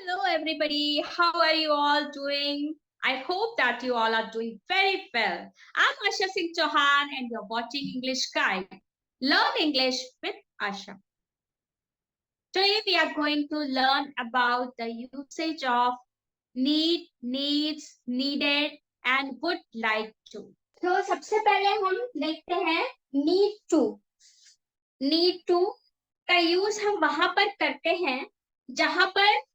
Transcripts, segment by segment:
Hello, everybody. How are you all doing? I hope that you all are doing very well. I'm Asha Singh Chauhan, and you're watching English Guide. Learn English with Asha. Today, we are going to learn about the usage of need, needs, needed, and would like to. तो सबसे पहले हम देखते हैं need to. Need to का use हम वहां पर करते हैं जहां पर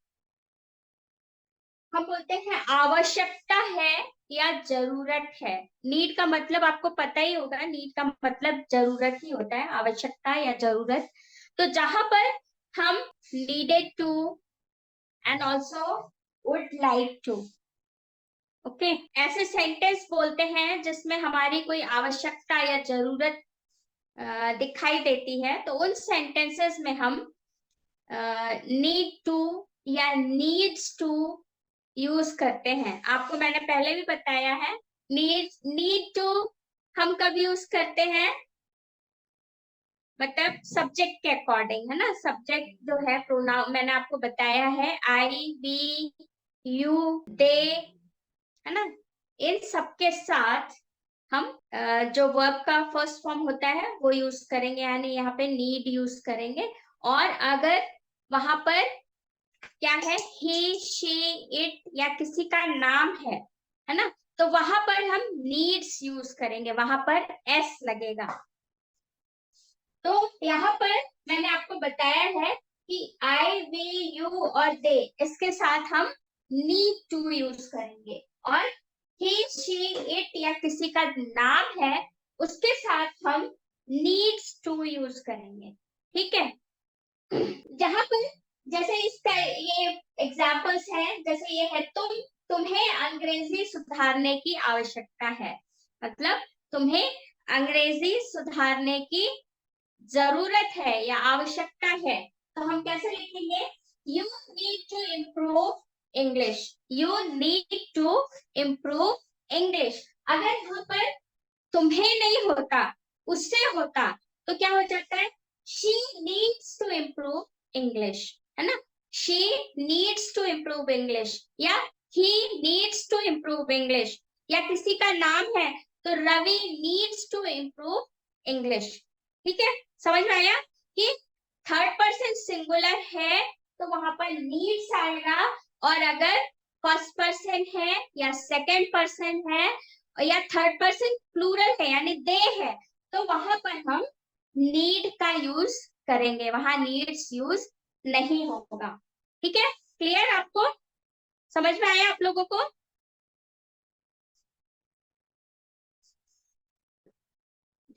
हम बोलते हैं आवश्यकता है या जरूरत है। नीड का मतलब आपको पता ही होगा, नीड का मतलब जरूरत ही होता है, आवश्यकता या जरूरत। तो जहां पर हम needed to and also would like to, okay, ऐसे सेंटेंस बोलते हैं जिसमें हमारी कोई आवश्यकता या जरूरत दिखाई देती है, तो उन सेंटेंसेस में हम नीड टू या नीड्स टू यूज करते हैं। आपको मैंने पहले भी बताया है, नीड टू हम कब यूज करते हैं, मतलब सब्जेक्ट के अकॉर्डिंग, है ना। सब्जेक्ट जो है प्रोनाउन मैंने आपको बताया है, आई, वी, यू, दे, है ना। इन सबके साथ हम जो वर्ब का फर्स्ट फॉर्म होता है वो यूज करेंगे, यानी यहाँ पे नीड यूज करेंगे। और अगर वहां पर क्या है, ही, शी, इट या किसी का नाम है ना, तो वहां पर हम नीड्स यूज करेंगे, वहां पर एस लगेगा। तो यहाँ पर मैंने आपको बताया है कि आई, वी, यू और दे, इसके साथ हम नीड टू यूज करेंगे। और ही, शी, इट या किसी का नाम है, उसके साथ हम नीड्स टू यूज करेंगे। ठीक है। जहां पर जैसे इसका ये एग्जाम्पल्स हैं, जैसे ये है, तुम्हें अंग्रेजी सुधारने की आवश्यकता है, मतलब तुम्हें अंग्रेजी सुधारने की जरूरत है या आवश्यकता है। तो हम कैसे लिखेंगे, you need to improve English, you need to improve English. अगर यहाँ पर तुम्हें नहीं होता, उससे होता, तो क्या हो जाता है, she needs to improve English, है ना। She needs to improve English या he needs to improve English, या किसी का नाम है तो Ravi needs to improve English. ठीक है, समझ में आया कि थर्ड पर्सन सिंगुलर है तो वहां पर नीड्स आएगा, और अगर फर्स्ट पर्सन है या सेकंड पर्सन है या थर्ड पर्सन प्लूरल है यानी दे है, तो वहां पर हम नीड का यूज करेंगे, वहां नीड्स यूज नहीं होगा। ठीक है, क्लियर, आपको समझ में आया आप लोगों को।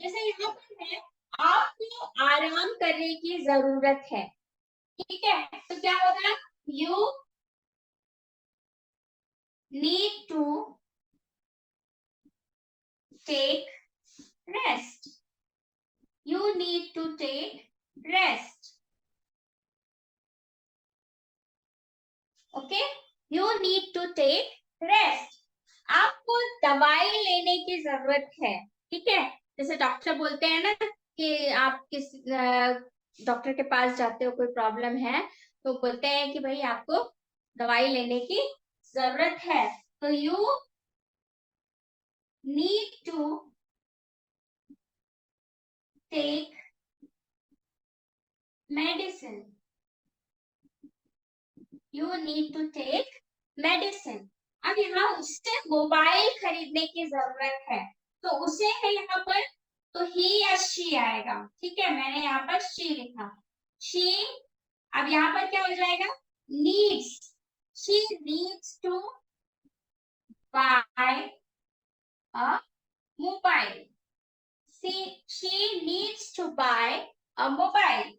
जैसे यहाँ पर है, आपको आराम करने की जरूरत है। ठीक है, तो क्या होगा, you need to take rest, you need to take rest, okay, you need to take rest. आपको दवाई लेने की जरूरत है। ठीक है, जैसे डॉक्टर बोलते हैं ना कि आप किस डॉक्टर के पास जाते हो, कोई प्रॉब्लम है, तो बोलते हैं कि भाई आपको दवाई लेने की जरूरत है। तो you need to take medicine, you need to take medicine. अब यहाँ उससे मोबाइल खरीदने की जरूरत है, तो उसे है यहाँ पर, तो ही या शी आएगा। ठीक है, मैंने यहाँ पर शी लिखा, शी। अब यहाँ पर क्या हो जाएगा, needs, she needs to buy a mobile, she needs to buy a mobile,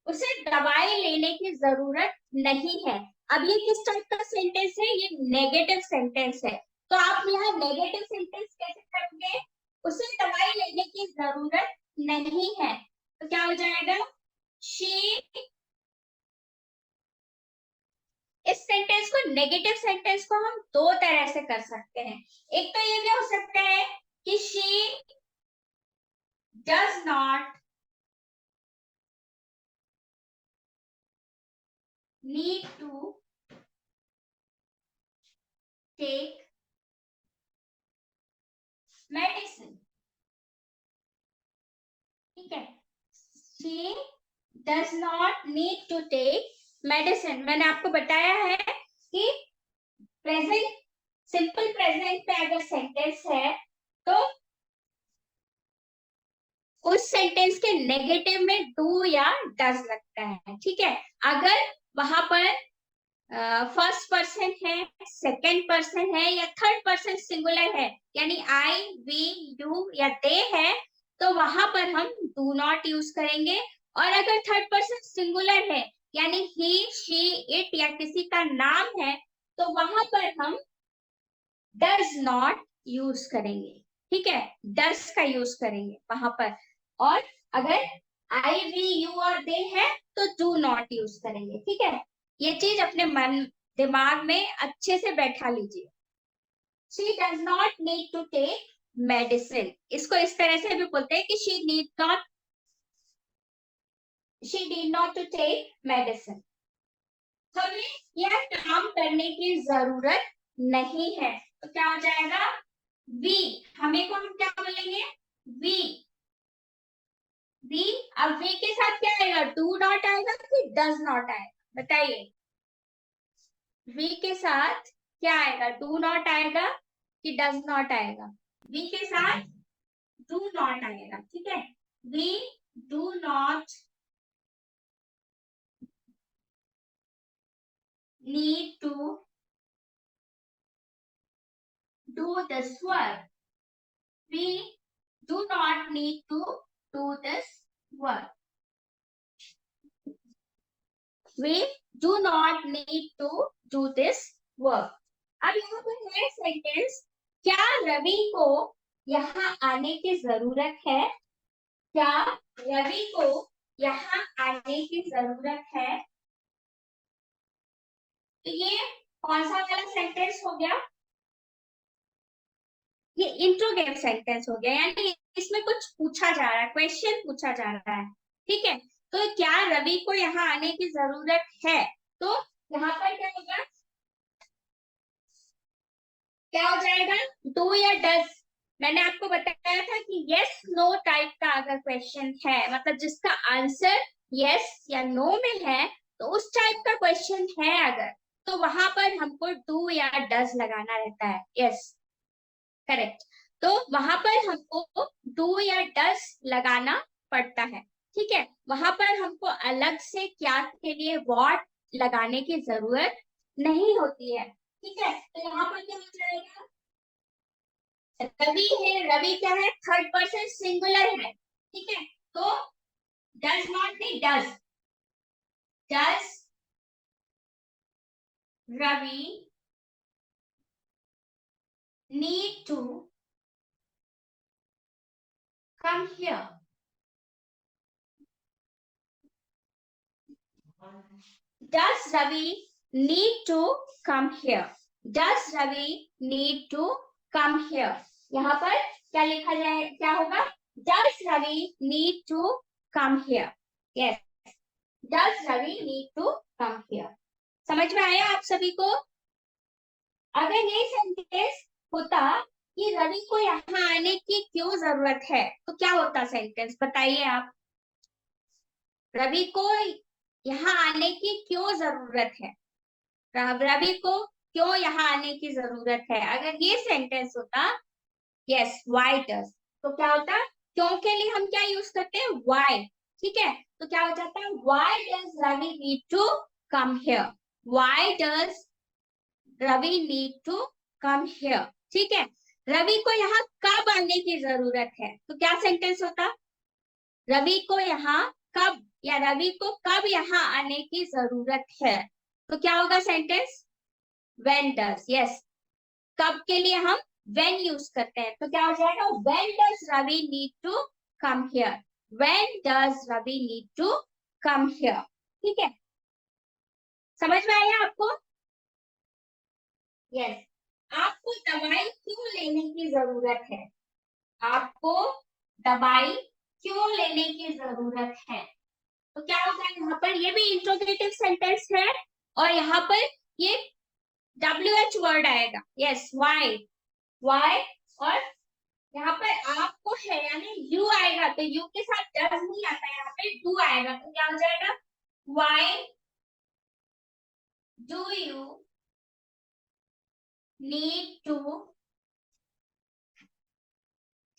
उसे दवाई लेने की जरूरत नहीं है। अब ये किस टाइप का सेंटेंस है, ये नेगेटिव सेंटेंस है। तो आप यहाँ नेगेटिव सेंटेंस कैसे करोगे, उसे दवाई लेने की जरूरत नहीं है, तो क्या हो जाएगा, she। इस सेंटेंस को, नेगेटिव सेंटेंस को हम दो तरह से कर सकते हैं। एक तो ये भी हो सकता है कि she does not need to take medicine, ठीक है। She does not need to take medicine. मैंने आपको बताया है कि प्रेजेंट, सिंपल प्रेजेंट पे अगर सेंटेंस है तो उस सेंटेंस के नेगेटिव में डू या डज लगता है, ठीक है। अगर वहां पर फर्स्ट पर्सन है, सेकंड पर्सन है या थर्ड पर्सन सिंगुलर है, यानी आई वी यू या दे है, तो वहां पर हम डू नॉट यूज करेंगे। और अगर थर्ड पर्सन सिंगुलर है, यानी ही शी इट या किसी का नाम है, तो वहां पर हम डज नॉट यूज करेंगे, ठीक है। डज का यूज करेंगे वहां पर। और अगर आई वी यू और दे है तो डू नॉट यूज करेंगे, ठीक है। ये चीज अपने मन दिमाग में अच्छे से बैठा लीजिए। She does not need to take medicine, इसको इस तरह से भी बोलते हैं कि she need not to take medicine. हमें यह काम करने की जरूरत नहीं है, तो क्या हो जाएगा, वी। हमें को हम क्या बोलेंगे, वी। वी, अब वी के साथ क्या आएगा, डू नॉट आएगा कि डज नॉट आएगा, बताइए। वी के साथ क्या आएगा, डू नॉट आएगा कि डज नॉट आएगा। वी के साथ डू नॉट आएगा, ठीक है। We do not need to do this work. We do not need to do this work. We do not need to do this work. अब यहाँ पर है सेंटेंस, क्या रवि को यहाँ आने की जरूरत है? क्या रवि को यहाँ आने की जरूरत है? तो ये कौन सा वाला सेंटेंस हो गया? ये इंट्रोगेटिव सेंटेंस हो गया, यानी इसमें कुछ पूछा जा रहा है, क्वेश्चन पूछा जा रहा है, ठीक है। तो क्या रवि को यहाँ आने की जरूरत है? तो यहाँ पर क्या होगा, क्या हो जाएगा, डू या डज। मैंने आपको बताया था कि यस नो टाइप का अगर क्वेश्चन है, मतलब जिसका आंसर यस या नो में है, तो उस टाइप का क्वेश्चन है अगर, तो वहां पर हमको डू या डज लगाना रहता है। Yes, correct. तो वहां पर हमको डू या डस लगाना पड़ता है, ठीक है। वहां पर हमको अलग से क्या के लिए व्हाट लगाने की जरूरत नहीं होती है, ठीक है। तो यहाँ पर क्या हो जाएगा, रवि है, रवि क्या है, थर्ड पर्सन सिंगुलर है, ठीक है। तो does not be does, does Ravi need to come here? Does Ravi need to come here? Does Ravi need to come here? यहाँ पर क्या लिखा जाए, क्या होगा, Does Ravi need to come here? Yes. Does Ravi need to come here? समझ में आया आप सभी को? अगर ये सेंटेंस होता कि रवि को यहाँ आने की क्यों जरूरत है, तो क्या होता सेंटेंस, बताइए आप। रवि को यहाँ आने की क्यों जरूरत है, रवि को क्यों यहाँ आने की जरूरत है, अगर ये सेंटेंस होता यस व्हाई डज, तो क्या होता, क्यों के लिए हम क्या यूज करते हैं, व्हाई, ठीक है। तो क्या हो जाता है, why does Ravi need to come here? Why does Ravi need to come here, ठीक है। रवि को यहाँ कब आने की जरूरत है, तो क्या सेंटेंस होता, रवि को यहाँ कब, या रवि को कब यहाँ आने की जरूरत है, तो क्या होगा सेंटेंस, when does, yes। कब के लिए हम when यूज करते हैं, तो क्या हो जाएगा, when does Ravi need to come here? When does Ravi need to come here? ठीक है, समझ में आया आपको? यस। आपको दवाई क्यों लेने की जरूरत है? आपको दवाई क्यों लेने की जरूरत है? तो क्या होगा, यहाँ पर ये भी इंट्रोगेटिव सेंटेंस है, और यहाँ पर ये WH एच वर्ड आएगा, यस वाई, वाई, और यहाँ पर आपको है यानी यू आएगा, तो यू के साथ डज नहीं आता, यहाँ पे डू आएगा, तो क्या हो जाएगा, why do you need to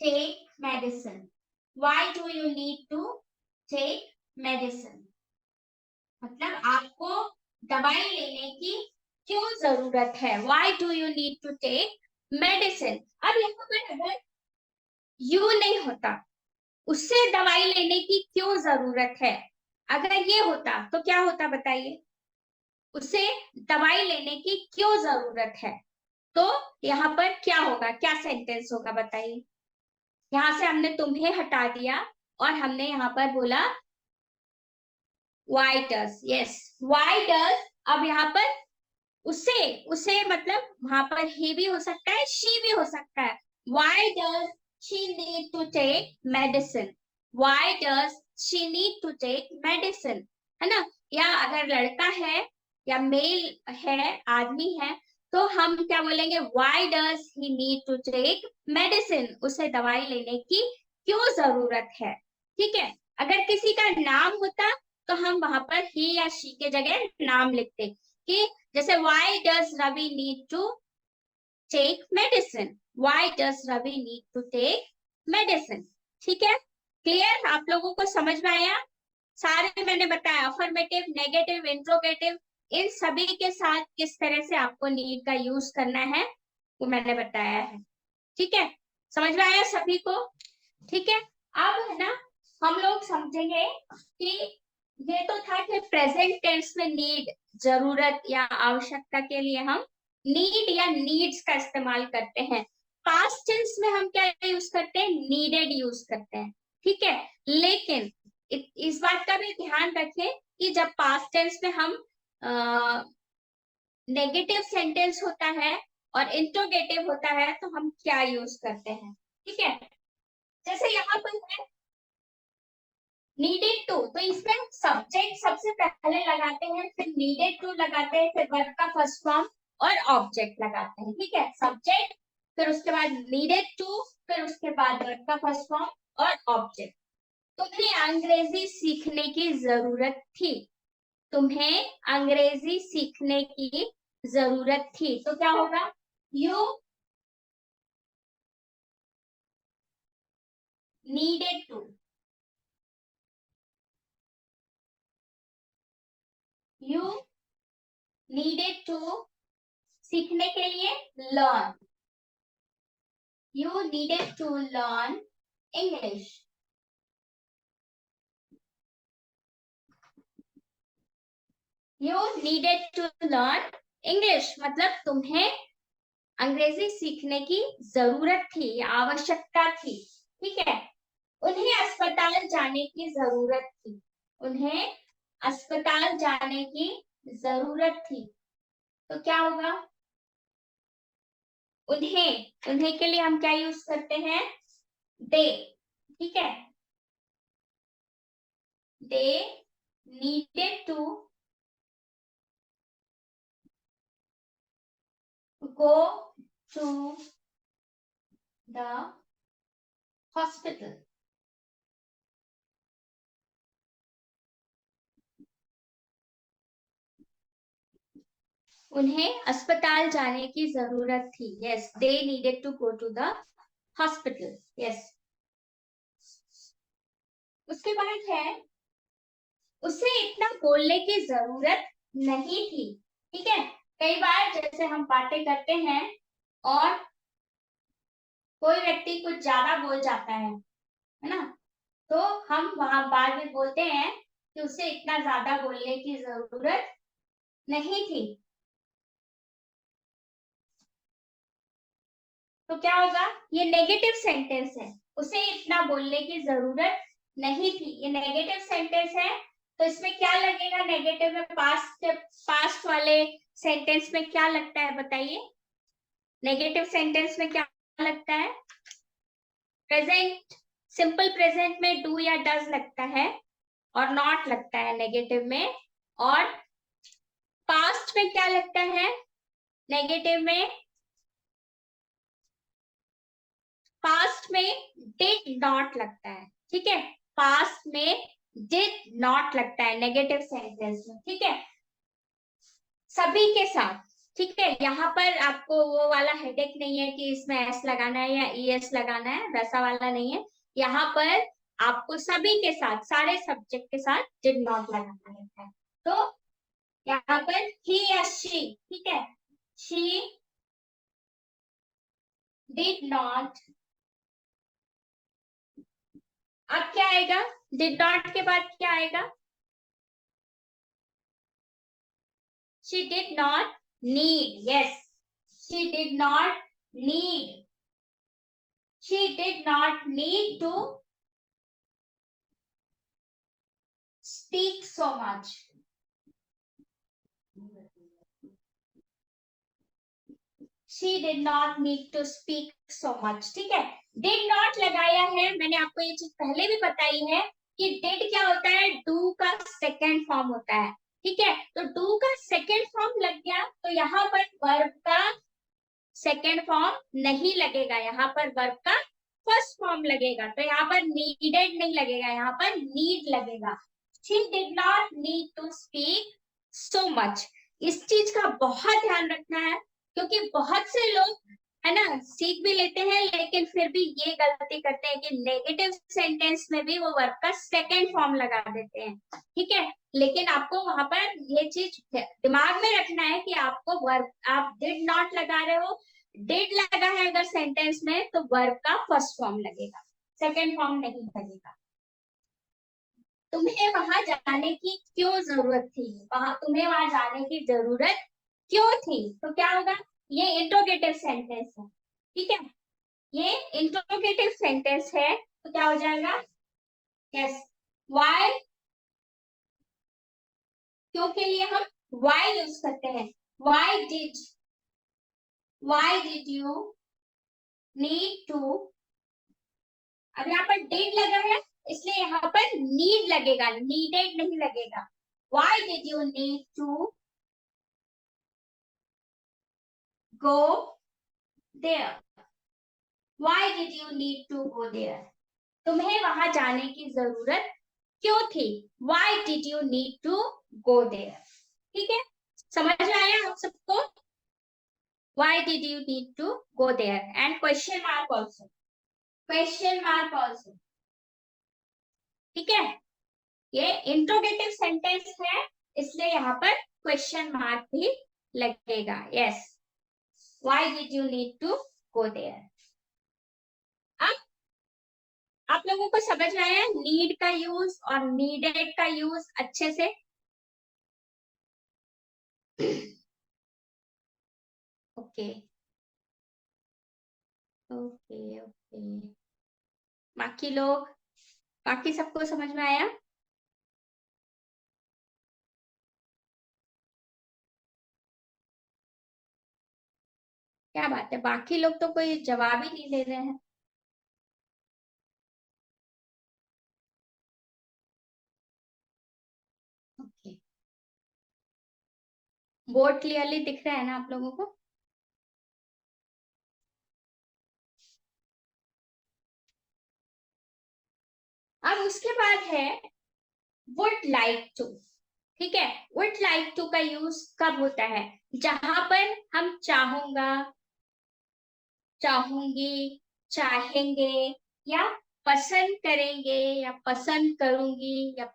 take medicine, why do you need to take medicine, मतलब आपको दवाई लेने की क्यों जरूरत है, why do you need to take medicine. अब यहाँ पर अगर यू नहीं होता, उससे दवाई लेने की क्यों जरूरत है, अगर ये होता तो क्या होता बताइए, उसे दवाई लेने की क्यों जरूरत है, तो यहाँ पर क्या होगा, क्या सेंटेंस होगा बताइए। यहाँ से हमने तुम्हें हटा दिया और हमने यहाँ पर बोला why does, yes why does, अब यहाँ पर उसे, उसे मतलब वहां पर he भी हो सकता है, she भी हो सकता है, why does she need to take medicine, why does she need to take medicine, है ना, या अगर लड़का है या मेल है, आदमी है, तो हम क्या बोलेंगे, why does he need to take medicine, उसे दवाई लेने की क्यों जरूरत है, ठीक है। अगर किसी का नाम होता तो हम वहां पर ही या शी के जगह नाम लिखते, कि जैसे why does Ravi need to take medicine, why does Ravi need to take medicine, ठीक है। क्लियर, आप लोगों को समझ में आया, सारे मैंने बताया, अफर्मेटिव, नेगेटिव, इंट्रोगेटिव, इन सभी के साथ किस तरह से आपको नीड का यूज करना है वो मैंने बताया है, ठीक है, समझ में आया सभी को, ठीक है। अब है ना हम लोग समझेंगे कि ये तो था कि प्रेजेंट टेंस में नीड, जरूरत या आवश्यकता के लिए हम नीड या नीड्स का इस्तेमाल करते हैं। पास्ट टेंस में हम क्या यूज करते हैं, नीडेड यूज करते हैं, ठीक है। लेकिन इस बात का भी ध्यान रखें कि जब पास्ट टेंस में हम नेगेटिव सेंटेंस होता है और इंट्रोगेटिव होता है तो हम क्या यूज करते हैं, ठीक है। जैसे यहाँ पर है नीडेड टू, तो इसमें सब्जेक्ट सबसे पहले लगाते हैं, फिर नीडेड टू लगाते हैं, फिर वर्ब का फर्स्ट फॉर्म और ऑब्जेक्ट लगाते हैं, ठीक है। सब्जेक्ट, फिर उसके बाद नीडेड टू, फिर उसके बाद वर्ब का फर्स्ट फॉर्म और ऑब्जेक्ट। तुम्हें अंग्रेजी सीखने की जरूरत थी, तुम्हें अंग्रेजी सीखने की जरूरत थी, तो क्या होगा, you needed to, you needed to, सीखने के लिए learn, you needed to learn English, you needed to learn English, मतलब तुम्हें अंग्रेजी सीखने की जरूरत थी, आवश्यकता थी, ठीक है। उन्हें अस्पताल जाने की जरूरत थी, उन्हें अस्पताल जाने की जरूरत थी, तो क्या होगा, उन्हें, उन्हें के लिए हम क्या यूज करते हैं, दे, ठीक है, they needed to go to the hospital, उन्हें अस्पताल जाने की जरूरत थी, yes they needed to go to the hospital, yes. उसके बाद है उसे इतना बोलने की जरूरत नहीं थी, ठीक है। कई बार जैसे हम बातें करते हैं और कोई व्यक्ति कुछ ज्यादा बोल जाता है ना, तो हम वहां बाद में बोलते हैं कि उसे इतना ज्यादा बोलने की जरूरत नहीं थी, तो क्या होगा, ये नेगेटिव सेंटेंस है, उसे इतना बोलने की जरूरत नहीं थी, ये नेगेटिव सेंटेंस है, तो इसमें क्या लगेगा, नेगेटिव में पास्ट, पास्ट वाले सेंटेंस में क्या लगता है बताइए, नेगेटिव सेंटेंस में क्या लगता है, प्रेजेंट, सिंपल प्रेजेंट में डू या डज लगता है और नॉट लगता है नेगेटिव में, और पास्ट में क्या लगता है, नेगेटिव में पास्ट में डिड नॉट लगता है, ठीक है। पास्ट में डिड नॉट लगता है नेगेटिव सेंटेंस में, ठीक है। सभी के साथ, ठीक है। यहाँ पर आपको वो वाला हेडेक नहीं है कि इसमें एस लगाना है या ई एस लगाना है, वैसा वाला नहीं है। यहाँ पर आपको सभी के साथ, सारे सब्जेक्ट के साथ डिड नॉट लगाना रहता है। तो यहाँ पर ही या शी, ठीक है, शी डिड नॉट। अब क्या आएगा, डिड नॉट के बाद क्या आएगा, she did not need, yes, she did not need, she did not need to speak so much, she did not need to speak so much, ठीक है। did not लगाया है, मैंने आपको ये चीज पहले भी बताई है कि did क्या होता है, do का सेकेंड फॉर्म होता है, ठीक है। तो do का सेकेंड फॉर्म लग गया, तो यहाँ पर वर्ब का सेकेंड फॉर्म नहीं लगेगा, यहाँ पर वर्ब का फर्स्ट फॉर्म लगेगा। तो यहाँ पर नीडेड नहीं लगेगा, यहाँ पर नीड लगेगा। She did not need to speak so much. इस चीज का बहुत ध्यान रखना है, क्योंकि बहुत से लोग है ना सीख भी लेते हैं, लेकिन फिर भी ये गलती करते हैं कि नेगेटिव सेंटेंस में भी वो वर्ब का सेकेंड फॉर्म लगा देते हैं, ठीक है। लेकिन आपको वहां पर ये चीज दिमाग में रखना है कि आपको वर्ब, आप डिड नॉट लगा रहे हो, डिड लगा है अगर सेंटेंस में तो वर्ब का फर्स्ट फॉर्म लगेगा, सेकेंड फॉर्म नहीं लगेगा। तुम्हें वहां जाने की क्यों जरूरत थी, तुम्हें वहां जाने की जरूरत क्यों थी, तो क्या होगा, ये इंट्रोगेटिव सेंटेंस है, ठीक है। ये इंट्रोगेटिव सेंटेंस है, तो क्या हो जाएगा, यस, वाई, क्यों के लिए हम वाई यूज करते हैं, why did you need to. अब यहाँ पर डिड लगा है, इसलिए यहाँ पर नीड लगेगा, नीडेड नहीं लगेगा। Why did you need to go there? Why did you need to go there? तुम्हें वहां जाने की जरूरत क्यों थी? Why did you need to go there? ठीक है, समझ में आया आप सबको? Why did you need to go there? And question mark also. Question mark also. ठीक है, ये इंट्रोगेटिव सेंटेंस है, इसलिए यहाँ पर क्वेश्चन मार्क भी लगेगा, yes. Why did you need to go there. अब आप लोगों को समझ में आया नीड का यूज और नीडेड का यूज अच्छे से? ओके ओके ओके, बाकी लोग, बाकी सबको समझ में आया? क्या बात है, बाकी लोग तो कोई जवाब ही नहीं दे रहे हैं। ओके, बोर्ड क्लियरली दिख रहा है ना आप लोगों को? अब उसके बाद है वुड लाइक टू, ठीक है। वुड लाइक टू का यूज कब होता है, जहां पर हम चाहूंगा, चाहूंगी, चाहेंगे, या पसंद करेंगे, या पसंद करूंगी, या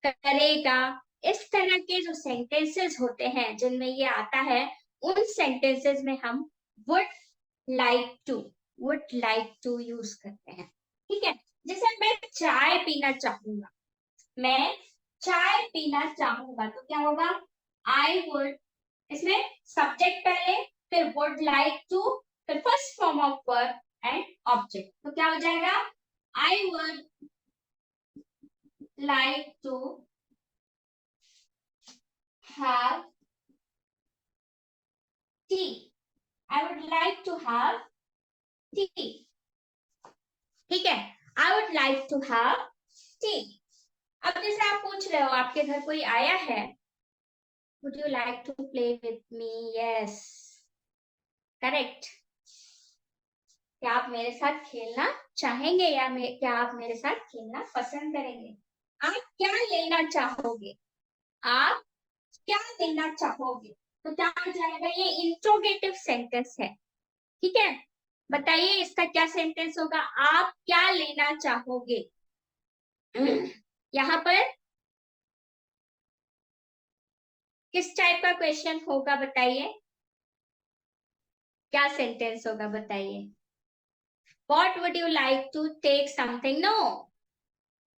करेगा, इस तरह के जो सेंटेंसेस होते हैं जिनमें ये आता है, उन सेंटेंसेस में हम would like to, would like to use करते हैं, ठीक है। जैसे मैं चाय पीना चाहूंगा, मैं चाय पीना चाहूंगा, तो क्या होगा, आई वुड, इसमें सब्जेक्ट पहले, फिर वुड लाइक टू, फिर first form of verb and object, तो क्या हो जाएगा, I would like to have tea, I would like to have tea, ठीक है। I would like to have tea. अब जैसे आप पूछ रहे हो आपके घर कोई आया है, Would you like to play with me? Yes. Correct. क्या आप मेरे साथ खेलना चाहेंगे या क्या आप मेरे साथ खेलना पसंद करेंगे? आप क्या लेना चाहोगे? आप क्या लेना चाहोगे? तो क्या हो जाएगा? ये इंट्रोगेटिव सेंटेंस है। ठीक है, बताइए इसका क्या सेंटेंस होगा? आप क्या लेना चाहोगे? यहाँ पर किस टाइप का क्वेश्चन होगा बताइए? क्या सेंटेंस होगा बताइए? What would you like to take something? No,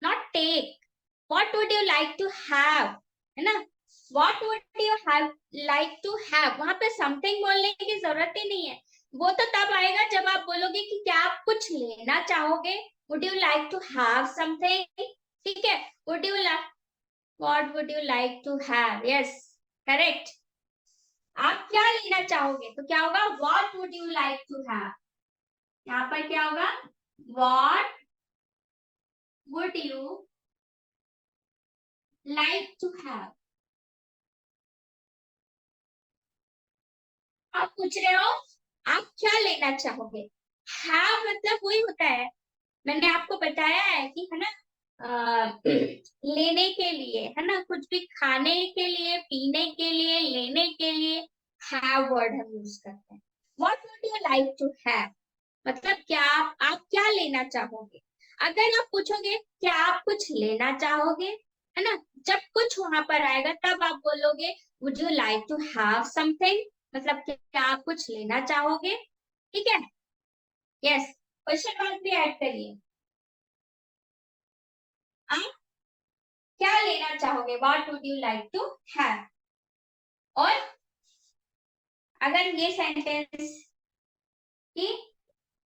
not take. What would you like to have? है ना? What would you have like to have? वहां पे something बोलने की जरूरत ही नहीं है। वो तो तब आएगा जब आप बोलोगे कि क्या आप कुछ लेना चाहोगे? Would you like to have something? ठीक है? Would you like? What would you like to have? Yes, correct. आप क्या लेना चाहोगे? तो क्या होगा? What would you like to have? यहाँ पर क्या होगा? What would you like to have? आप पूछ रहे हो आप क्या लेना चाहोगे? हैव मतलब वही होता है, मैंने आपको बताया है कि है ना, लेने के लिए है ना, कुछ भी खाने के लिए, पीने के लिए, लेने के लिए हैव वर्ड हम यूज करते हैं। What would you like to have मतलब क्या आप क्या लेना चाहोगे? अगर आप पूछोगे क्या आप कुछ लेना चाहोगे, है ना, जब कुछ वहां पर आएगा तब आप बोलोगे would you like to have something, मतलब क्या आप कुछ लेना चाहोगे? ठीक है, यस। क्वेश्चन मार्क भी ऐड करिए। आप क्या लेना चाहोगे? What would you like to have? और अगर ये सेंटेंस कि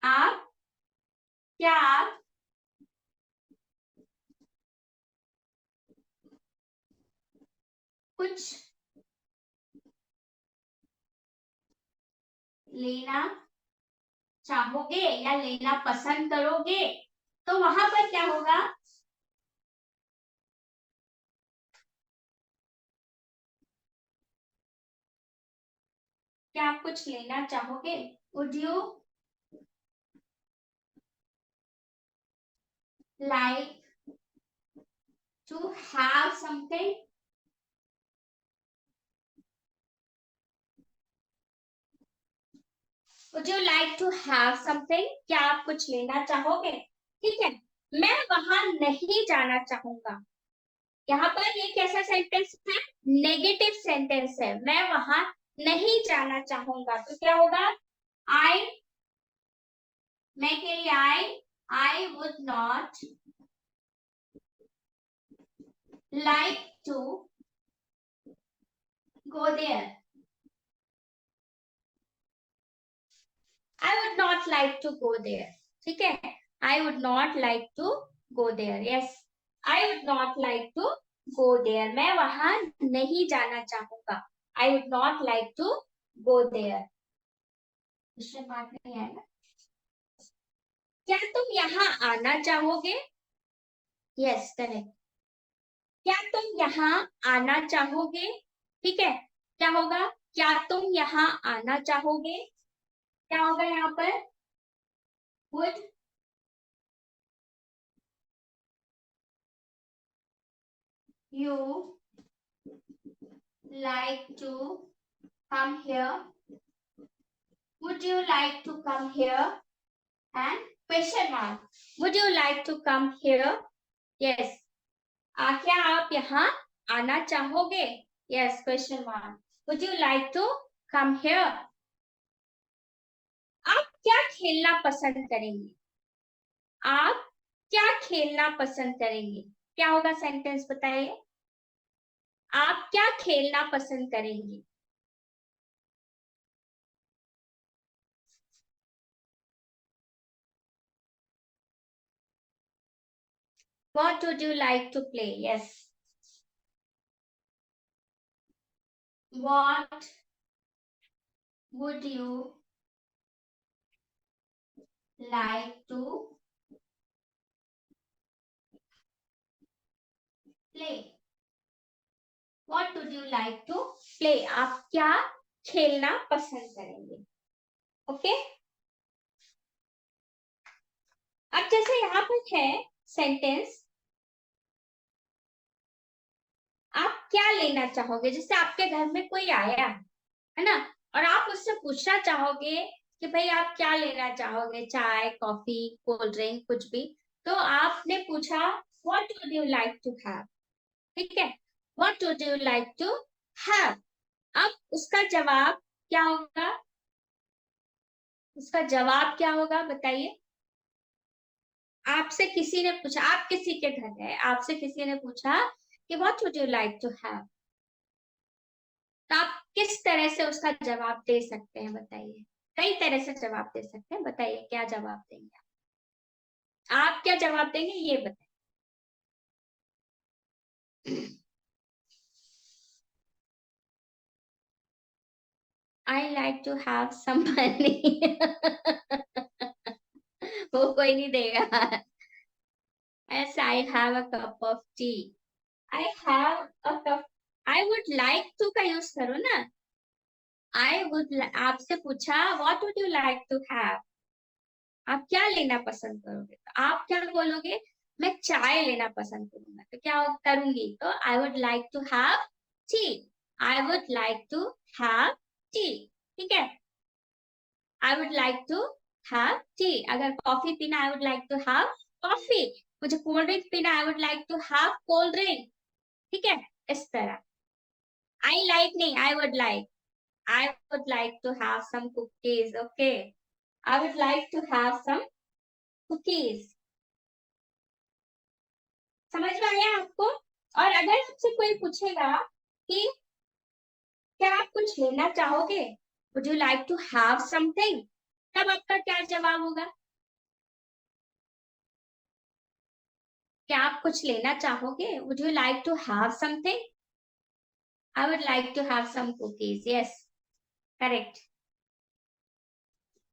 आप क्या कुछ लेना चाहोगे या लेना पसंद करोगे, तो वहां पर क्या होगा? क्या आप कुछ लेना चाहोगे? Would you like to have something? Would you like to have something? क्या आप कुछ लेना चाहोगे? ठीक है, मैं वहां नहीं जाना चाहूंगा। यहाँ पर ये कैसा सेंटेंस है? नेगेटिव सेंटेंस है। मैं वहां नहीं जाना चाहूंगा, तो क्या होगा? आई, मैं के लिए I would not like to go there. I would not like to go there. ठीक है, I would not like to go there. Yes, I would not like to go there. मैं वहां नहीं जाना चाहूंगा। I would not like to go there. Question mark नहीं आएगा। क्या तुम यहाँ आना चाहोगे? Yes, correct. क्या तुम यहाँ आना चाहोगे? ठीक है, क्या होगा? क्या तुम यहाँ आना चाहोगे? क्या होगा यहाँ पर? Would you like to come here? Would you like to come here? And question mark. Would you like to come here? Yes. क्या आप यहाँ आना चाहोगे? Yes. Question mark. Would you like to come here? आप क्या खेलना पसंद करेंगे? आप क्या खेलना पसंद करेंगे? क्या होगा सेंटेंस बताइए? आप क्या खेलना पसंद करेंगे? What would you like to play? Yes. What would you like to play? What would you like to play, आप क्या खेलना पसंद करेंगे। ओके, अब जैसे यहाँ पर है सेंटेंस, आप क्या लेना चाहोगे, जैसे आपके घर में कोई आया है ना, और आप उससे पूछना चाहोगे कि भाई आप क्या लेना चाहोगे, चाय, कॉफी, कोल्ड ड्रिंक, कुछ भी। तो आपने पूछा what would you like to have, ठीक है, what would you like to have. अब उसका जवाब क्या होगा, उसका जवाब क्या होगा बताइए। आपसे किसी ने पूछा, आप किसी के घर गए, आपसे किसी ने पूछा कि what would you like to have, तो आप किस तरह से उसका जवाब दे सकते हैं बताइए। कई तरह से जवाब दे सकते हैं, बताइए क्या जवाब देंगे आप क्या जवाब देंगे ये बताइए। I like to have some money. वो कोई नहीं देगा। Yes, I have a cup of tea, I have a cup, I would like to का यूज करो ना। आई वुड, आपसे पूछा what would you like to have, आप क्या लेना पसंद करोगे, तो आप क्या बोलोगे, मैं चाय लेना पसंद करूंगा, तो क्या करूंगी, तो I would like to have tea, I would like to have tea, ठीक है, I would like to have tea. अगर कॉफी पीना, I would like to have coffee. मुझे कोल्ड ड्रिंक पीना, I would like to have cold drink, ठीक है, इस तरह। आई लाइक नहीं, I would like, I would like to have some cookies, okay, I would like to have some cookies. समझ में आया आपको। और अगर आपसे कोई पूछेगा कि क्या आप कुछ लेना चाहोगे, would you like to have something, तब आपका क्या जवाब होगा, क्या आप कुछ लेना चाहोगे, would you like to have something, I would like to have some cookies, yes, correct.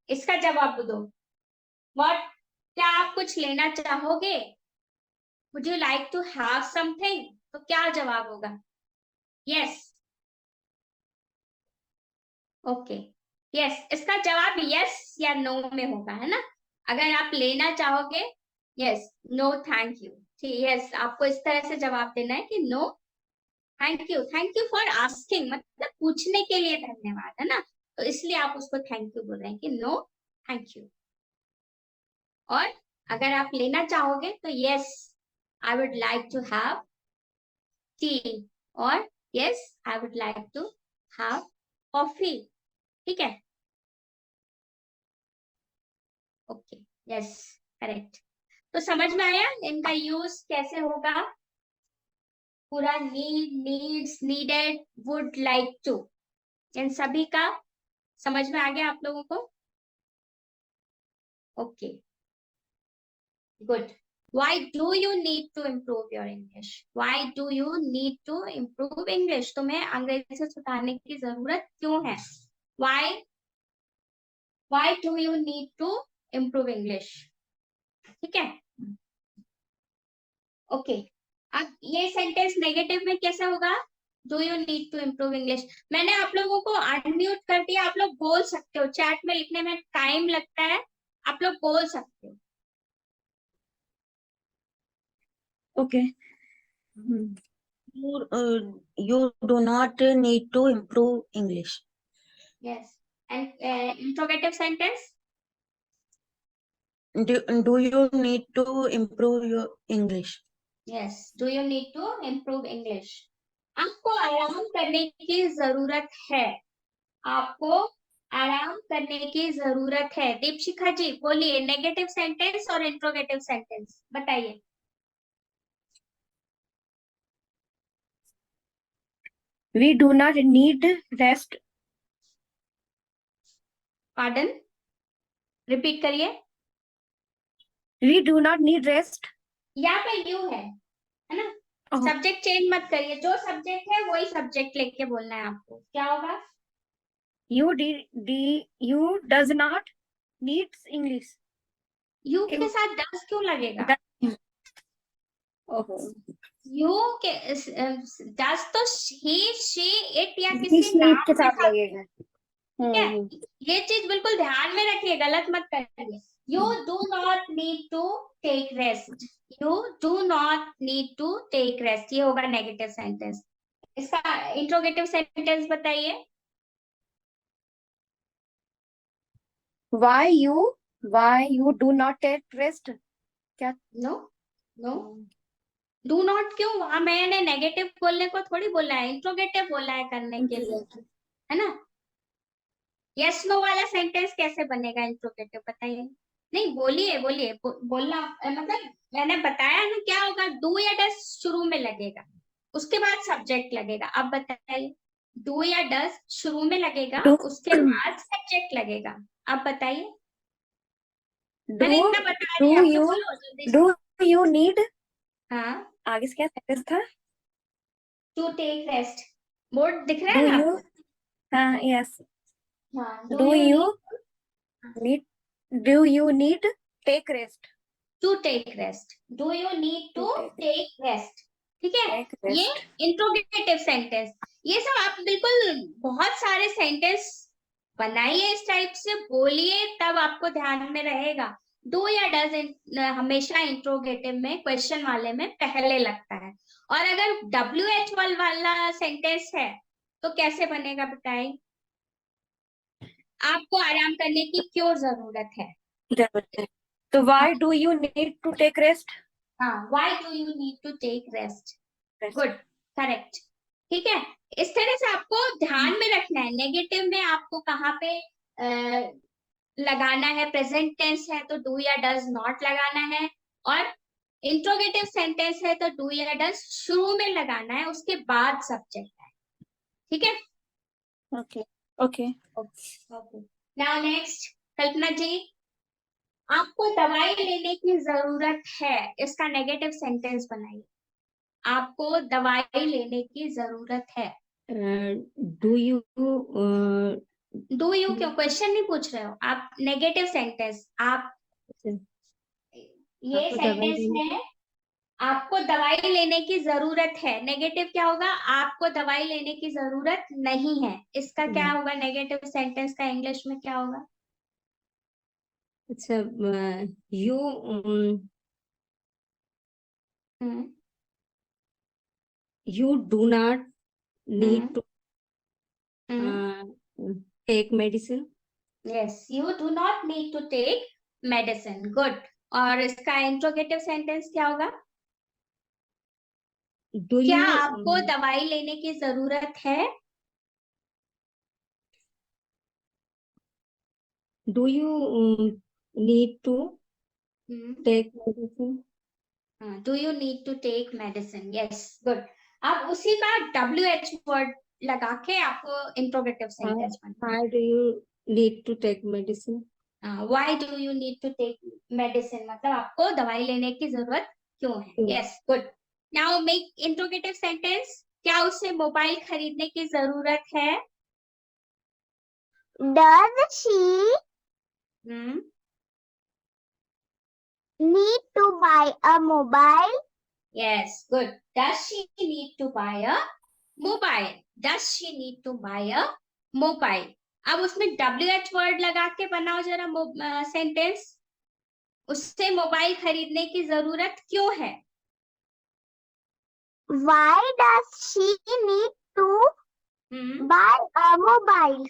इसका जवाब दो, व्हाट, क्या आप कुछ लेना चाहोगे, would you like to have something, तो क्या जवाब होगा, यस, ओके, यस, इसका जवाब यस या नो में होगा, है ना। अगर आप लेना चाहोगे, यस, नो थैंक यू, ठीक, यस, आपको इस तरह से जवाब देना है कि no thank you for asking, मतलब पूछने के लिए धन्यवाद, है ना, तो इसलिए आप उसको थैंक यू बोल रहे हैं कि नो थैंक यू। और अगर आप लेना चाहोगे तो yes, I would like to have tea, और yes, I would like to have coffee, ठीक है, ओके, यस, करेक्ट। तो समझ में आया इनका यूज कैसे होगा, पूरा need, needs, needed, would like to, इन सभी का समझ में आ गया आप लोगों को, okay, good. Why do you need to improve your English? Why do you need to improve English? तुम्हें अंग्रेजी से सुधारने की जरूरत क्यों है? Why? Why do you need to improve English? ठीक है, ओके। अब ये सेंटेंस नेगेटिव में कैसे होगा, do you need to improve English. मैंने आप लोगों को अनम्यूट कर दिया, आप लोग बोल सकते हो, चैट में लिखने में टाइम लगता है, आप लोग बोल सकते हो। Okay. You do not need to improve English. Yes, and interrogative sentence, Do you need to improve your English? Yes, do you need to improve English. आपको आराम करने की जरूरत है, आपको आराम करने की जरूरत है। दीपशिखा जी बोलिए, नेगेटिव सेंटेंस और इंट्रोगेटिव सेंटेंस बताइए। We do not need rest. Pardon, repeat करिए। We do not need rest. यहाँ पे यू है ना, Oh, सब्जेक्ट चेंज मत करिए, जो सब्जेक्ट है वही सब्जेक्ट लेके बोलना है आपको, क्या होगा, you does not needs English. You के साथ डस क्यों लगेगा, Does- ओहो, यू के डस तो ही शी इट या बीच किसी में नाम के के साथ साथ, लगेगा। ठीक है। ये चीज बिल्कुल ध्यान में रखिए, गलत मत करिए। You do not need to take rest, you do not need to take rest, ये होगा नेगेटिव सेंटेंस। इसका इंट्रोगेटिव सेंटेंस बताइए। why you do not take rest? क्या? नो, नो, डू नॉट क्यों? वहां मैंने नेगेटिव बोलने को थोड़ी बोला है, इंट्रोगेटिव बोला है करने के लिए, है ना। यस नो वाला सेंटेंस कैसे बनेगा इंट्रोगेटिव, बताइए। नहीं, बोलिए बोलिए, बोलना मतलब मैंने बताया ना क्या होगा, डू या डस शुरू में लगेगा, उसके बाद सब्जेक्ट लगेगा। अब बताइए, डू या डस शुरू में लगेगा, Do उसके बाद सब्जेक्ट लगेगा। अब बताइए, मैंने do इतना बता do दिया, अब तो you बोलो जल्दी से। do you need? हाँ, आगे से क्या सेंटेंस था? टू टेक रेस्ट, बोर्ड दिख रहा है Do ना you? आपको? हाँ, yes. हाँ, Do you need? Do you need take rest? To take rest, do you need to To take rest, ठीक है। take ये rest. इंट्रोगेटिव सेंटेंस, ये सब आप बिल्कुल बहुत सारे सेंटेंस बनाइए, इस टाइप से बोलिए, तब आपको ध्यान में रहेगा। डू या डज हमेशा इंट्रोगेटिव में, क्वेश्चन वाले में पहले लगता है। और अगर WH वाला सेंटेंस है तो कैसे बनेगा बताइए। आपको आराम करने की क्यों जरूरत है? So why do you need to take rest? हाँ, why do you need to take rest? Good, correct, ठीक है। इस तरह से आपको ध्यान में रखना है, नेगेटिव में आपको कहाँ पे लगाना है, प्रेजेंट टेंस है तो डू या डज नॉट लगाना है, और इंट्रोगेटिव सेंटेंस है तो डू या डज शुरू में लगाना है, उसके बाद सब्जेक्ट है, ठीक है। Okay. Okay. Okay, now next, Kalpana ji, आपको दवाई लेने की जरूरत है, इसका नेगेटिव सेंटेंस बनाइए। आपको दवाई लेने की जरूरत है। Do you डू यू क्यों, क्वेश्चन नहीं पूछ रहे हो आप, नेगेटिव सेंटेंस आप, ये आपको दवाई सेंटेंस लेने है, आपको दवाई लेने की जरूरत है। नेगेटिव क्या होगा, आपको दवाई लेने की जरूरत नहीं है, इसका क्या होगा नेगेटिव सेंटेंस का इंग्लिश में क्या होगा? अच्छा, you hmm, you do not need to hmm, take medicine. Yes, you do not need to take medicine, good. और इसका इंट्रोगेटिव सेंटेंस क्या होगा? Do क्या you आपको दवाई लेने की जरूरत है? do you need to take medicine? Do you need to take medicine, yes, good. अब उसी का WH वर्ड लगा के आपको इंट्रोगेटिव सेंटेंस बनना। Why do you need to take medicine? Why do you need to take medicine, मतलब आपको दवाई लेने की जरूरत क्यों है, क्यों? Yes, good. Now make interrogative sentence, क्या उसे मोबाइल खरीदने की जरूरत है? Does she hmm, need to buy a mobile? yes, good. Does she need to buy a mobile? Does she need to buy a mobile? अब उसमें WH word लगा के बनाओ जरा सेंटेंस, उससे मोबाइल खरीदने की जरूरत क्यों है? Why does she need to buy a mobile?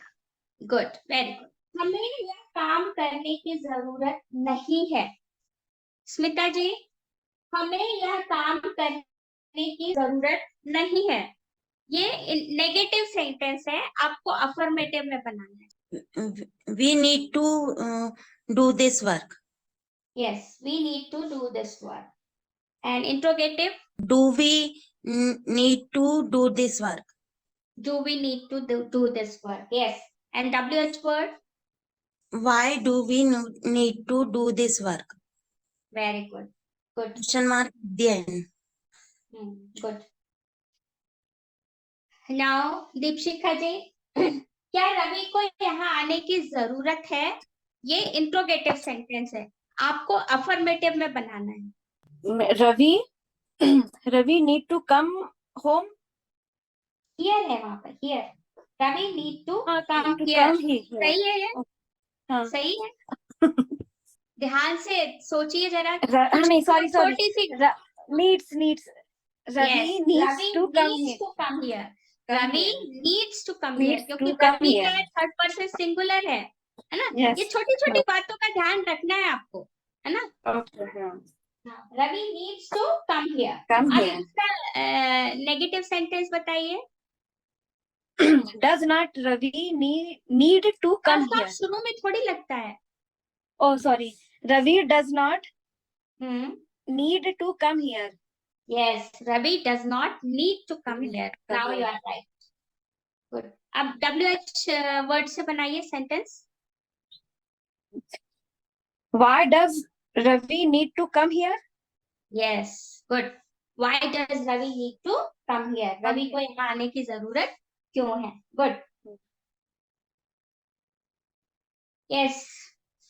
Good, very good. हमें यह काम करने की जरूरत नहीं है, स्मिता जी, हमें यह काम करने की जरूरत नहीं है, ये नेगेटिव सेंटेंस है, आपको अफर्मेटिव में बनाना है। We need to do this work. Yes, we need to do this work. And interrogative, Do we need to do this work? do we need to do this work? Yes. And WH word, Why do we need to do this work? very good. Good. Question mark at the end. Good. Now, Deepshikha जी, क्या रवि को यहाँ आने की जरूरत है? ये interrogative sentence है, आपको अफर्मेटिव में बनाना है। Ravi Ravi need to come home. Here है वहां पर, हियर। रवि नीड टू हाँ, कम come to here. come here. सही है ये? हाँ. सही है। ध्यान से सोचिए जरा। नहीं, sorry. छोटी सी। Needs. Ravi Yes, needs Ravi to come needs here. to come here. Come Ravi here. needs to come Needs here, क्योंकि to come Ravi here. क्या है, थर्ड पर्सन सिंगुलर है ना? Yes. ये छोटी छोटी बातों का ध्यान रखना है आपको, है ना? Okay. हाँ. Ravi needs to come here. Come अब here. इसका नेगेटिव सेंटेंस बताइए। Does not Ravi need to come आपका here? शुरू में थोड़ी लगता है। Oh, sorry. Ravi does not hmm need to come here. Yes, Ravi does not need to come here. Now you are right. Good. अब WH वर्ड से बनाइए sentence. Why does Ravi need to come here? Yes, good. Why does Ravi need to come here? Ravi को यहाँ आने की जरूरत क्यों है? Good. Yes,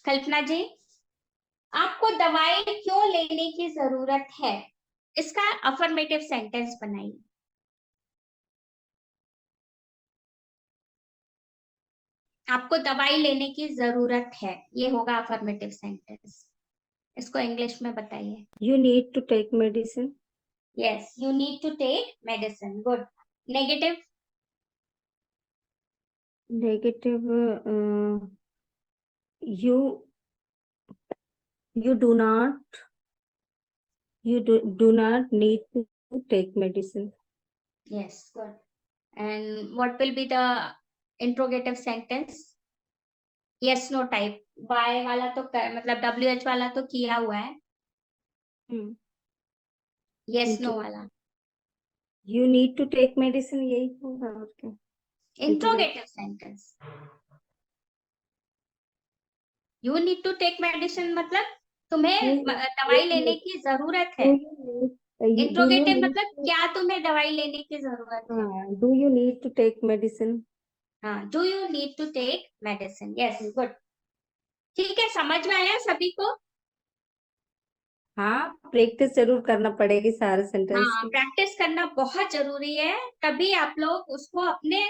कल्पना जी, आपको दवाई क्यों लेने की जरूरत है? इसका अफर्मेटिव सेंटेंस बनाइए। आपको दवाई लेने की जरूरत है, ये होगा अफर्मेटिव सेंटेंस। इसको इंग्लिश में बताइए। You need to take medicine. Yes, you need to take medicine. Good. Negative. Negative. You do not. You do not need to take medicine. Yes, good. And what will be the interrogative sentence? Yes, no type. Why वाला तो मतलब WH वाला तो किया हुआ है। Yes, no वाला। You need to take medicine, यही होगा और क्या? Interrogative sentence. You need to take medicine मतलब तुम्हें दवाई लेने की जरूरत है। इंट्रोगेटिव मतलब क्या तुम्हें दवाई लेने की जरूरत है? Do you need to take medicine? हाँ, do you need to take medicine? Yes, good. ठीक है, समझ में आया सभी को? हाँ, प्रैक्टिस जरूर करना पड़ेगी सारे सेंटेंस हाँ, की। प्रैक्टिस करना बहुत जरूरी है, तभी आप लोग उसको अपने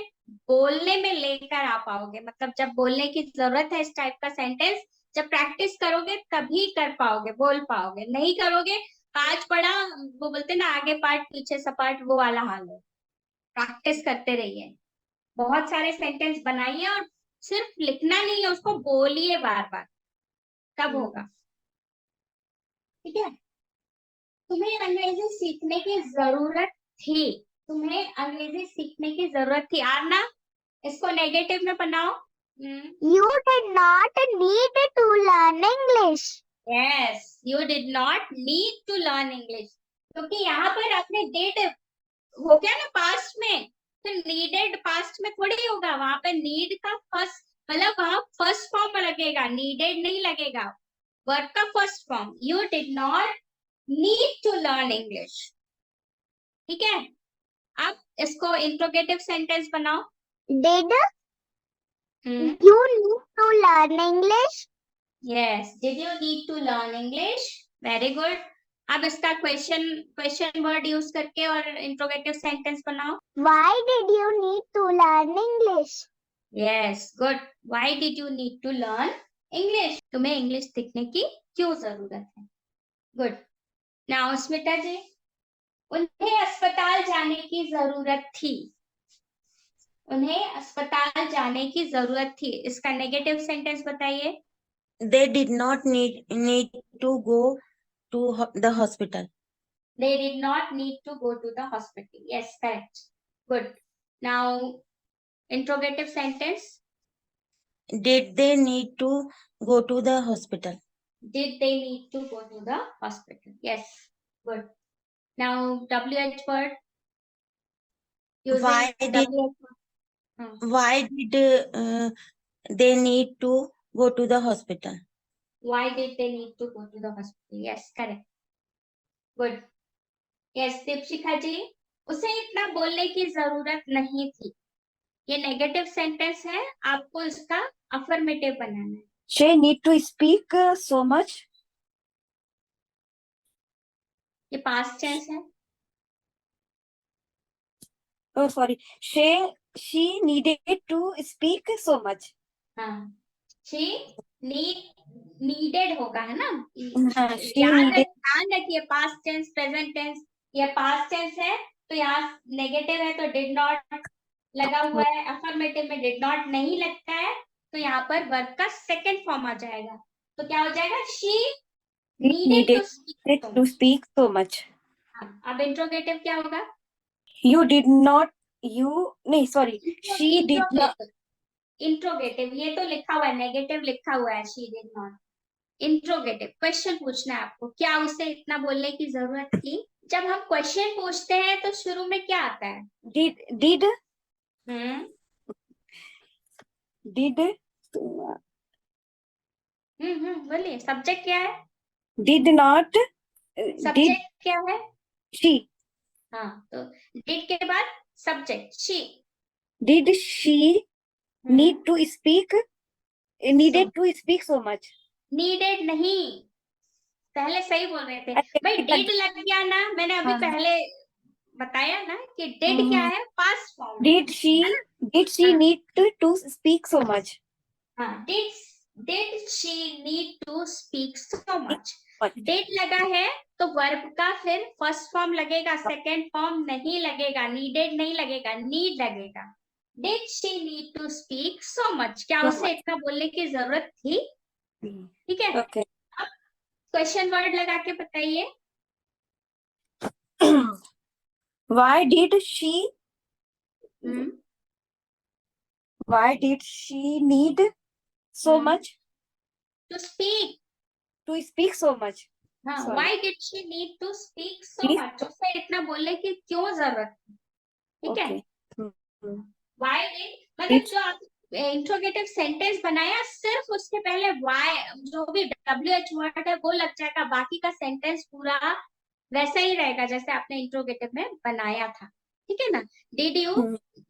बोलने में लेकर आ पाओगे। मतलब जब बोलने की जरूरत है इस टाइप का सेंटेंस, जब प्रैक्टिस करोगे तभी कर पाओगे, बोल पाओगे। नहीं करोगे, आज पढ़ा, वो बोलते ना आगे पार्ट पीछे सपाट, वो वाला हाल है। प्रैक्टिस करते रहिए, बहुत सारे सेंटेंस बनाइए और सिर्फ लिखना नहीं है, उसको बोलिए बार बार, तब होगा। ठीक है? तुम्हें अंग्रेजी सीखने की जरूरत थी, तुम्हें अंग्रेजी सीखने की जरूरत थी। आरना, इसको नेगेटिव में बनाओ। You did not need to learn English. Yes, you did not need to learn English. क्योंकि यहाँ पर आपने did हो गया ना पास्ट में, तो needed पास्ट में थोड़ी होगा। वहां पर need का फर्स्ट मतलब वहां फर्स्ट फॉर्म लगेगा, needed नहीं लगेगा। वर्ब का first form. You did not need to learn English. ठीक है? अब इसको इंट्रोगेटिव सेंटेंस बनाओ। Did you need to learn English? Yes, did you need to learn English? Very good. अब इसका क्वेश्चन वर्ड यूज करके और इंट्रोगेटिव सेंटेंस बनाओ। Why did you need to learn English? Yes, good. Why did you need to learn English? तुम्हें English सीखने की क्यों जरूरत है? Good. Now स्मिता जी, उन्हें अस्पताल जाने की जरूरत थी। उन्हें अस्पताल जाने की जरूरत थी, इसका नेगेटिव सेंटेंस बताइए। They did not need to go to the hospital. They did not need to go to the hospital. Yes, correct. Good. Now, interrogative sentence. Did they need to go to the hospital? Did they need to go to the hospital? Yes. Good. Now, WH word. Using Why did they need to go to the hospital? Why did they need to go to the hospital? Yes, correct. Good. Yes, Deepshikha ji, उसे इतना बोलने की जरूरत नहीं थी। ये negative sentence है, आपको इसका अफर्मेटिव बनाना है। She need to speak so much. ये पास्ट टेंस है। Oh, sorry. She needed to speak so much. हाँ, she needed होगा, है ना? हाँ, she needed. ध्यान रखिए, पास्ट टेंस, प्रेजेंट टेंस, ये पास्ट टेंस है तो यहाँ नेगेटिव है तो डिड नॉट लगा हुआ है, अफर्मेटिव में डिड नॉट नहीं लगता है तो यहाँ पर वर्ब का सेकंड फॉर्म आ जाएगा, तो क्या हो जाएगा? She needed to speak so much. अब इंट्रोगेटिव क्या होगा? You did not. नहीं, sorry. She did not. Interrogative, ये तो लिखा हुआ है, नेगेटिव लिखा हुआ है, she did not. Interrogative question पूछना है आपको, क्या उसे इतना बोलने की जरूरत थी? जब हम क्वेश्चन पूछते हैं तो शुरू में क्या आता है? Did. बोलिए, सब्जेक्ट क्या है? Did not. सब्जेक्ट क्या है? She. हाँ, तो डिड के बाद subject she. Did she need to speak? Needed to speak so much. Needed नहीं, पहले सही बोल रहे थे भाई, डिड लग गया ना, मैंने अभी हाँ। पहले बताया ना कि डिड क्या है? Past form. Did she need to speak so much? हाँ, did she need to speak so much. Did लगा है तो वर्ब का फिर फर्स्ट फॉर्म लगेगा, सेकंड फॉर्म नहीं लगेगा, नीडेड नहीं लगेगा, नीड लगेगा। Did she need to speak so much, क्या उसे इतना बोलने की जरूरत थी? ठीक है, Okay. अब क्वेश्चन वर्ड लगा के बताइए। Why did she need so much to speak? to speak so much? हाँ, Sorry. why did she need to speak so Speak. much, उसे इतना बोलने की क्यों जरूरत थी? ठीक है, Okay. why did, मतलब जो आप इंट्रोगेटिव सेंटेंस बनाया, सिर्फ उसके पहले why, जो भी WH वर्ड है वो लग जाएगा, बाकी का सेंटेंस पूरा वैसा ही रहेगा जैसे आपने इंट्रोगेटिव में बनाया था। ठीक है ना? डिड यू,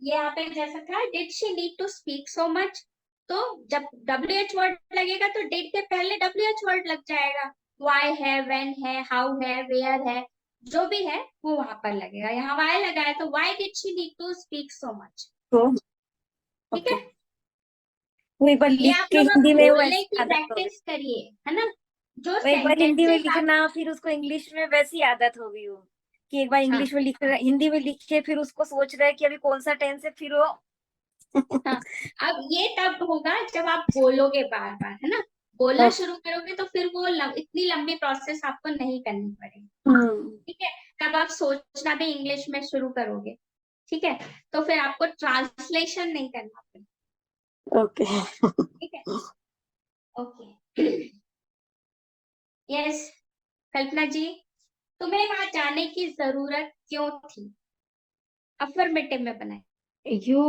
ये यहाँ पे जैसा था, did she need to speak so much, तो जब WH वर्ड लगेगा तो डिड के पहले WH वर्ड लग जाएगा, why है, when है, how है, where है, जो भी है वो वहां पर लगेगा। यहाँ why लगा है तो why did she need to speak so much? ठीक है, वो एक बार ये लिख आप के लोग हिंदी में बोलने की आदत हो गई। प्रैक्टिस करिए, है ना? जो वो एक बार हिंदी में सेंटेंसेस लिखना, फिर उसको इंग्लिश में वैसी आदत हो गई हो कि एक बार इंग्लिश में लिख रहा, हिंदी में लिख के फिर उसको सोच रहा है कि अभी कौन सा टेंस है, फिर वो हाँ, अब ये तब होगा जब आप बोलोगे बार बार, है ना? बोलना शुरू करोगे तो फिर वो इतनी लंबी प्रोसेस आपको नहीं करनी पड़ेगी। ठीक है, तब आप सोचना भी इंग्लिश में शुरू करोगे। ठीक है, तो फिर आपको ट्रांसलेशन नहीं करना पड़ेगा। ओके। ठीक है, ओके। यस, कल्पना जी, तुम्हें वहां जाने की जरूरत क्यों थी? अफर्मेटिव में बनाए। You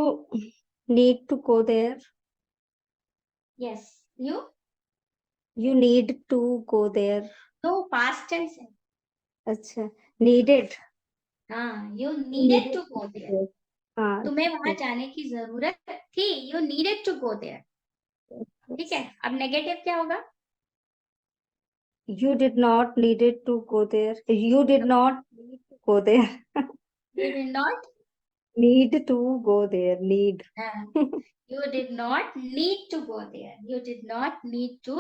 need to go there. Yes, you You need to go there. No, past tense है। अच्छा, needed. हाँ, you needed to go there, हाँ, तुम्हें वहां जाने की जरूरत थी, you needed to go there. ठीक है, अब नेगेटिव क्या होगा? You did not needed to go there. You did not need to go there. You did not, Need to go there. Need. you did not need to go there, you did not need to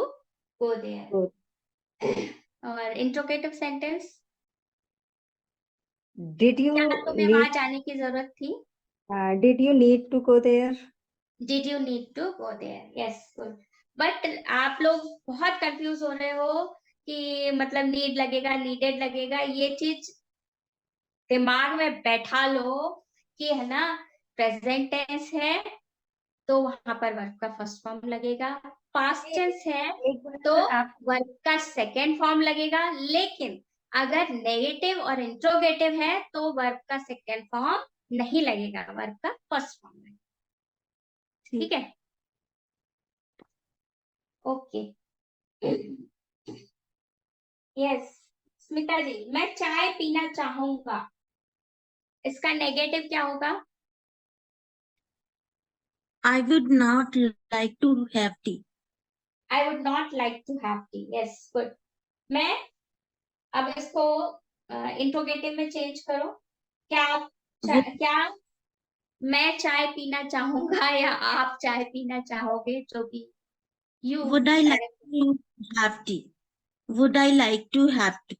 go there। Good. और interrogative sentence, Did you क्या तुम्हें need? वहां जाने की जरूरत थी? Did you need to go there? Did you need to go there? Yes, good। But आप लोग बहुत कंफ्यूज हो रहे हो कि मतलब नीड लगेगा, नीडेड लगेगा, ये चीज दिमाग में बैठा लो कि है ना, प्रेजेंट टेंस है तो वहां पर वर्ब का फर्स्ट फॉर्म लगेगा, पास्ट टेंस है तो वर्ब का सेकेंड फॉर्म लगेगा, लेकिन अगर नेगेटिव और इंट्रोगेटिव है तो वर्ब का सेकेंड फॉर्म नहीं लगेगा, वर्ब का फर्स्ट फॉर्म लगेगा। ठीक है, ओके। यस, स्मिता जी, मैं चाय पीना चाहूंगा, इसका नेगेटिव क्या होगा? I would not like to have tea. I would not like to have tea। yes, good। मैं अब इसको इंट्रोगेटिव में चेंज करो, क्या क्या मैं चाय पीना चाहूंगा या आप चाय पीना चाहोगे, जो भी you Would I like to have tea? Would I like to have tea?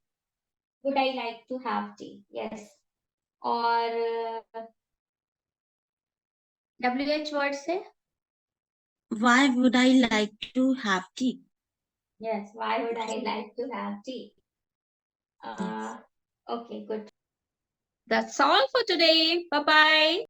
Would I like to have tea, yes. और WH वर्ड से, Why would I like to have tea? Yes, why would I like to have tea. Yes. Okay, good. That's all for today. Bye bye.